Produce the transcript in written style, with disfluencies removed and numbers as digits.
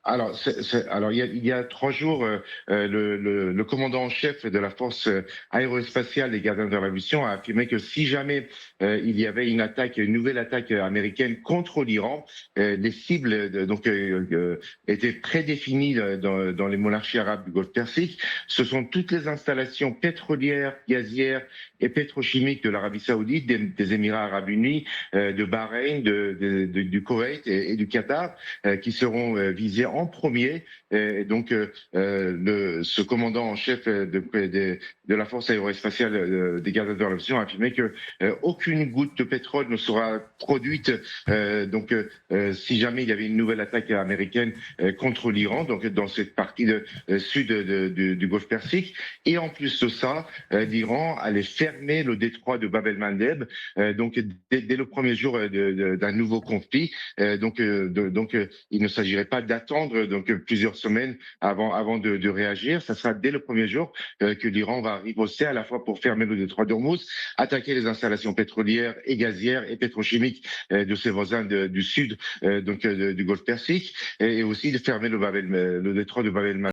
Alors, il y a 3 jours, le commandant en chef de la force aérospatiale des gardiens de la mission a affirmé que si jamais il y avait une nouvelle attaque américaine contre l'Iran, les cibles étaient prédéfinies dans les monarchies arabes du Golfe Persique. Ce sont toutes les installations pétrolières, gazières et pétrochimiques de l'Arabie Saoudite, des Émirats Arabes Unis, de Bahreïn, du Koweït et du Qatar qui seront visés en premier. Ce commandant en chef de la force aérospatiale des gardes de la mission a affirmé que aucune goutte de pétrole ne sera produite si jamais il y avait une nouvelle attaque américaine contre l'Iran, donc dans cette partie sud du Golfe Persique. Et en plus de ça, l'Iran allait fermer le détroit de Bab el-Mandeb, dès le premier jour d'un nouveau conflit. Il ne s'agirait pas d'attendre plusieurs semaines avant de réagir. Ça sera dès le premier jour que l'Iran va riposter à la fois pour fermer le détroit d'Ormuz, attaquer les installations pétrolières et gazières et pétrochimiques de ses voisins du sud du Golfe Persique et aussi de fermer le détroit de Bab el